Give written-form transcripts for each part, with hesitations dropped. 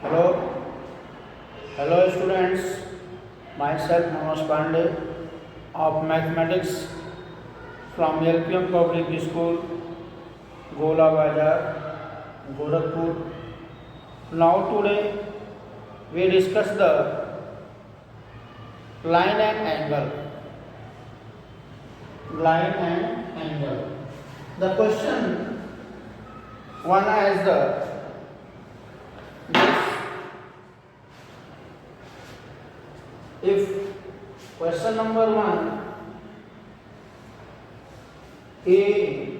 Hello, hello students. Myself Manoj Pandey of Mathematics from LPM Public School, Gola Bazar, Gorakhpur. Now today we discuss the line and angle. Line and angle. The question one has the this. If question number 1 A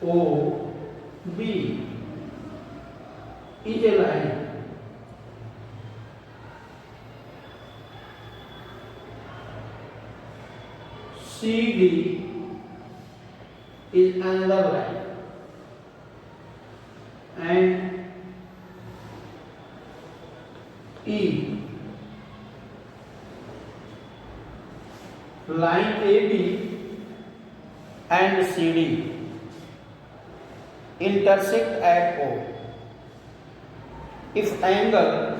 O B is a line, C D is another line, and E, line AB and CD intersect at O. If angle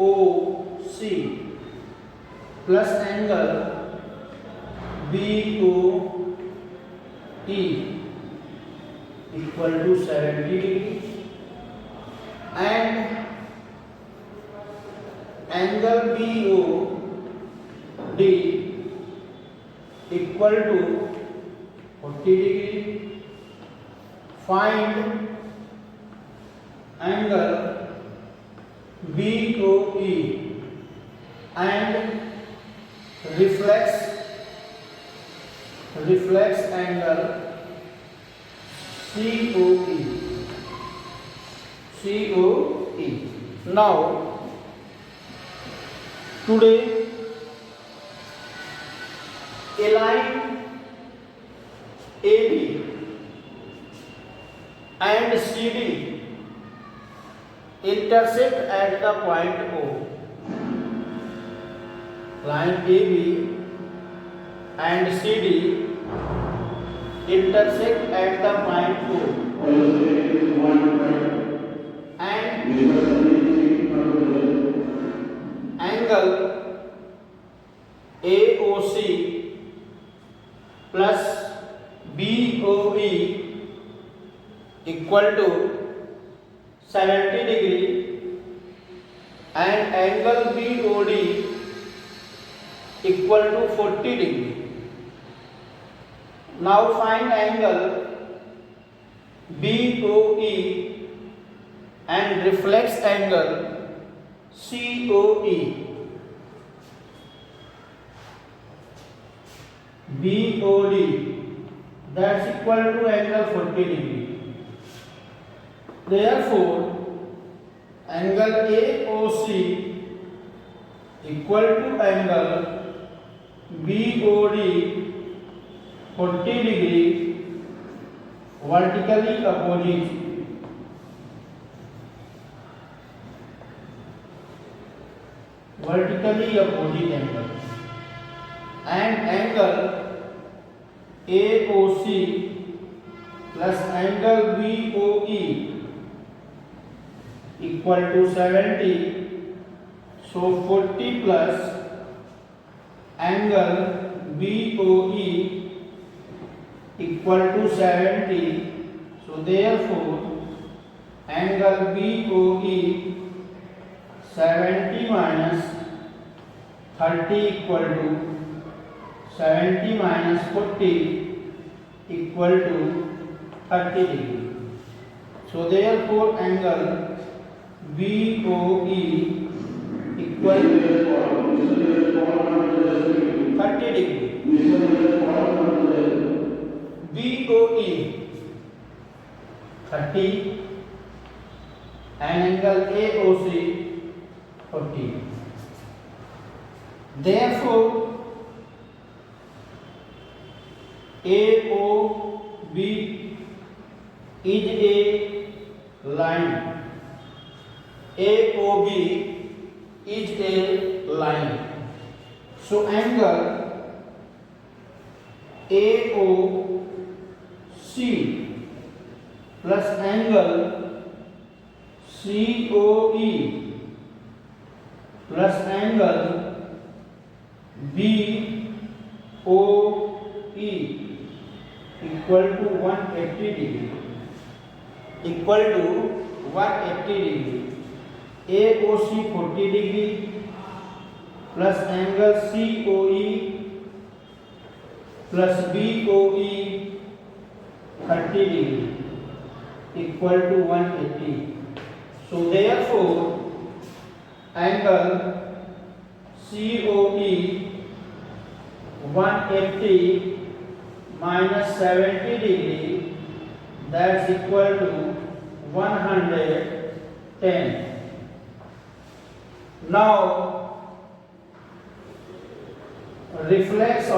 AOC plus angle BOE equal to 70 degree and angle BOD equal to 40 degree, find angle BOE and reflex angle COE. Now today a line AB and CD intersect at the point O. Line AB and CD intersect at the point O, and angle AOC plus BOE equal to 70 degree and angle BOD equal to 40 degree. Now find angle BOE and reflex angle COE. BOD, that's equal to angle 40 degree. Therefore, angle AOC equal to angle BOD 40 degree vertically opposite. Angle, and angle AOC plus angle BOE equal to 70, so 40 plus angle BOE equal to 70, so therefore angle BOE 70 minus 30 equal to 70 minus 40 equal to 30 degree. So therefore angle BOE equal to 30 degree. BOE 30 and angle AOC 40. Therefore AOB is a line. AOB is a line. So angle AOC plus angle COE plus angle BOE equal to 180 degree. Equal to 180 degree. AOC 40 degree plus angle COE plus BOE 30 degree equal to 180. So therefore angle COE 180 minus 70 degree, that's equal to 110. Now reflex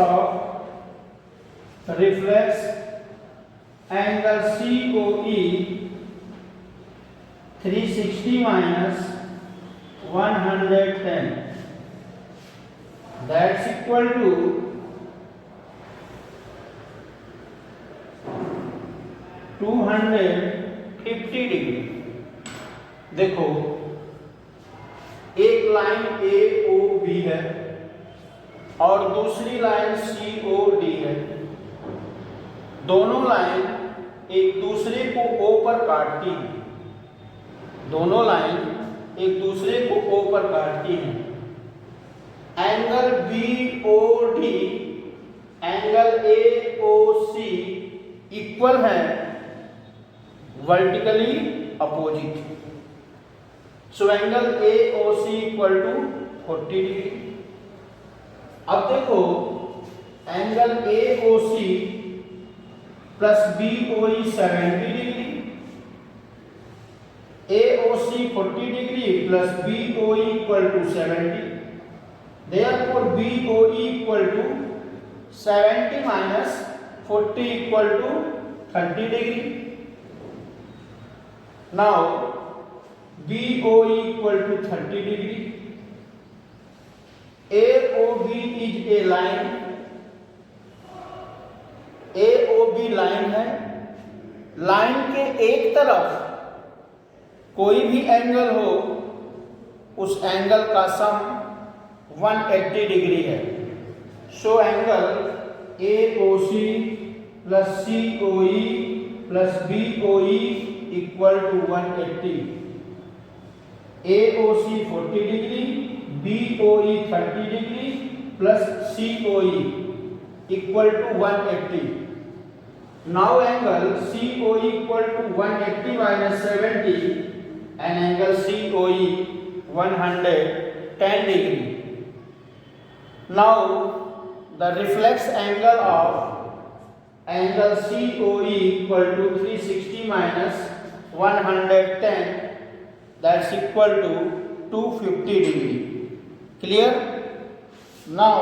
angle COE 360 minus 110, that's equal to 250 degree. देखो एक line AOB है और दूसरी line COD है। दोनों line एक दूसरे को O पर काटती हैं। दोनों लाइन एक दूसरे को O पर काटती हैं। Angle BOD angle AOC equal है vertically opposite. So angle AOC equal to 40 degree. अब देखो angle AOC plus BOE 70 degree, AOC 40 degree plus BOE equal to 70। Therefore BOE equal to 70 minus 40 equal to 30 degree. Now BOE equal to 30 degree. AOB is a line. AOB line है। Line के एक तरफ कोई भी angle हो, उस angle का सम 180 degree है। सो angle AOC plus COE plus BOE equal to 180. AOC 40 degree, BOE 30 degree plus COE equal to 180. Now angle COE equal to 180 minus 70 and angle COE 110 degree. Now the reflex angle of angle COE equal to 360 minus 110, that's equal to 250 degree. Clear? Now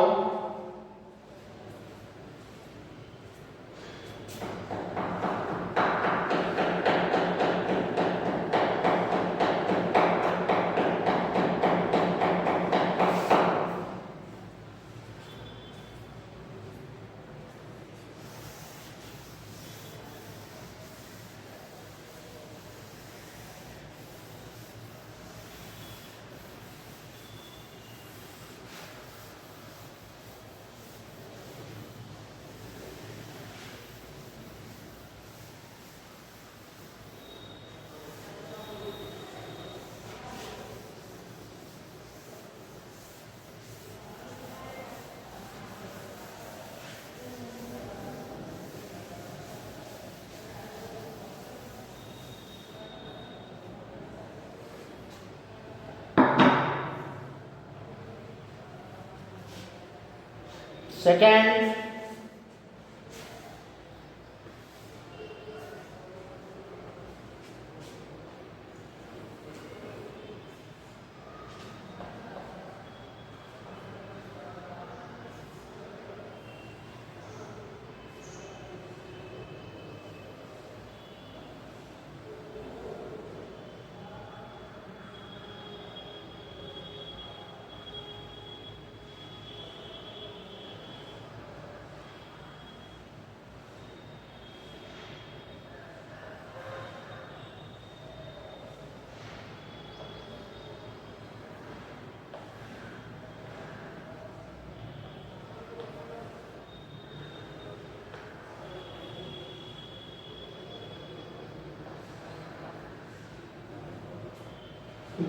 second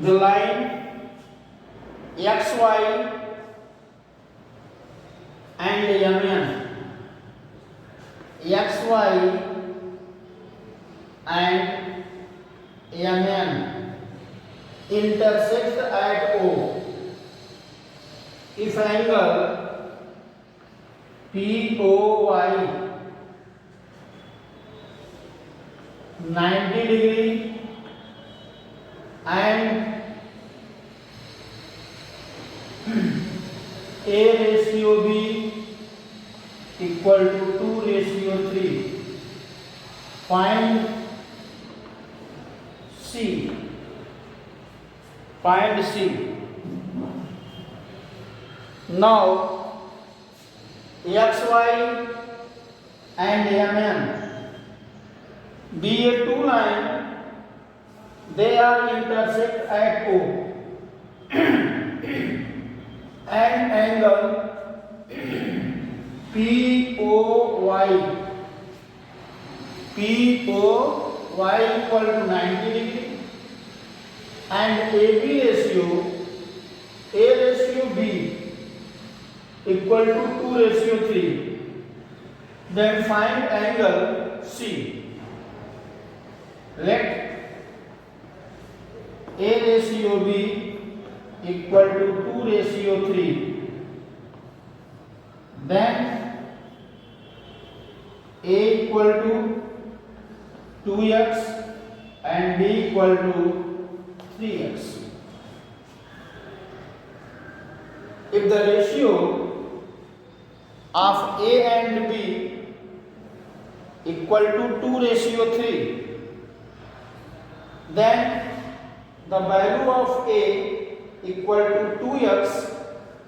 the line XY and MN, XY and MN intersect at O, if angle POY 90 degree and A ratio B equal to 2:3, find C. Now XY and MN be a two line, they are intersect at O and angle POY equal to 90 degree and AB ratio B equal to 2:3, then find angle C. Let A ratio B equal to 2:3, then A equal to 2x and B equal to 3x. If the ratio of A and B equal to 2:3, then the value of A equal to 2x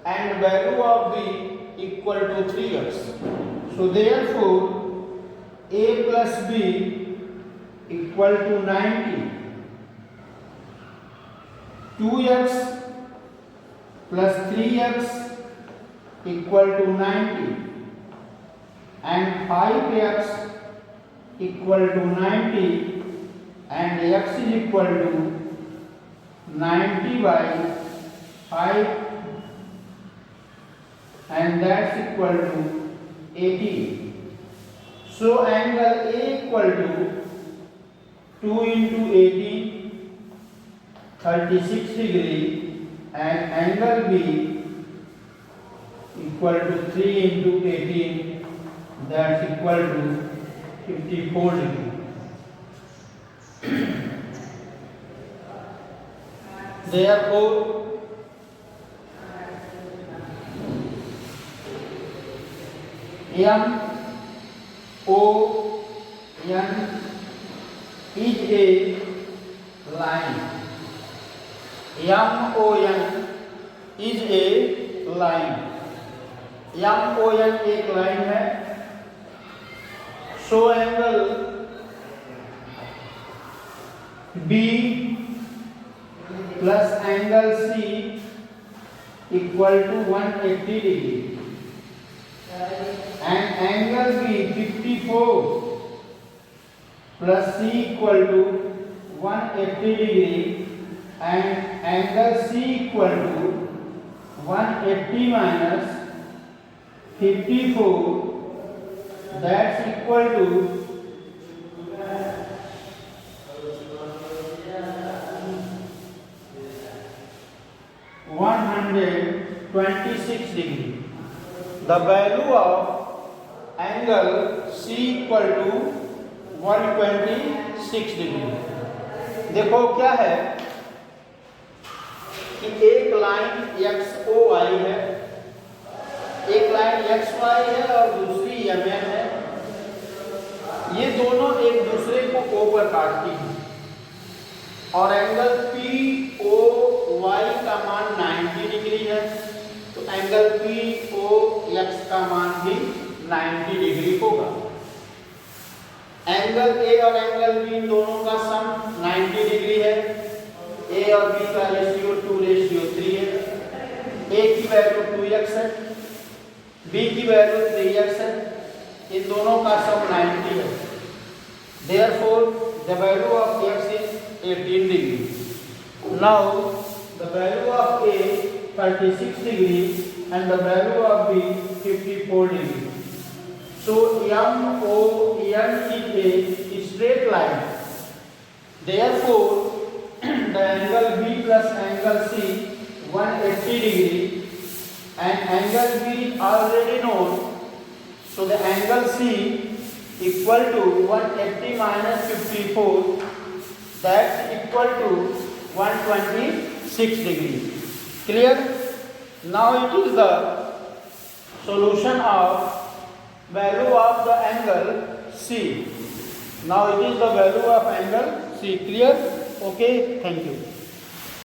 and value of B equal to 3x. So therefore A plus B equal to 90. 2x plus 3x equal to 90 and 5x equal to 90 and x is equal to 90 by 5 and that's equal to 80. So angle A equal to 2 into 80, 36 degree, and angle B equal to 3 into 18, that's equal to 54 degree. Therefore MON is a line. MON is a line. MON एक line है. So angle B plus angle C equal to 180 degree and angle B 54 plus C equal to 180 degree and angle C equal to 180 minus 54, that's equal to 126 degree. The value of angle C equal to 126 degree. देखो क्या है कि एक line XOY है, एक line XY है और दूसरी MN है. ये दोनों एक दूसरे को O पर काटती हैं और एंगल POY का मान 90 डिग्री है, तो एंगल POX का मान भी 90 डिग्री होगा. एंगल A और एंगल B दोनों का सम 90 डिग्री है. A और B का रेशियो 2:3 है. A की वैल्यू 2x है, B की वैल्यू 3x है. इन दोनों का सम 90 है. Therefore the value of x is 18 degree. Now the value of A 36 degree and the value of B 54 degree. So MOM is a straight line. Therefore the angle B plus angle C 180 degree and angle B already known. So the angle C equal to 180 minus 54, that's equal to 126 degree. Clear? Now it is the solution of value of the angle C. Now it is the value of angle C. Clear? Okay, thank you.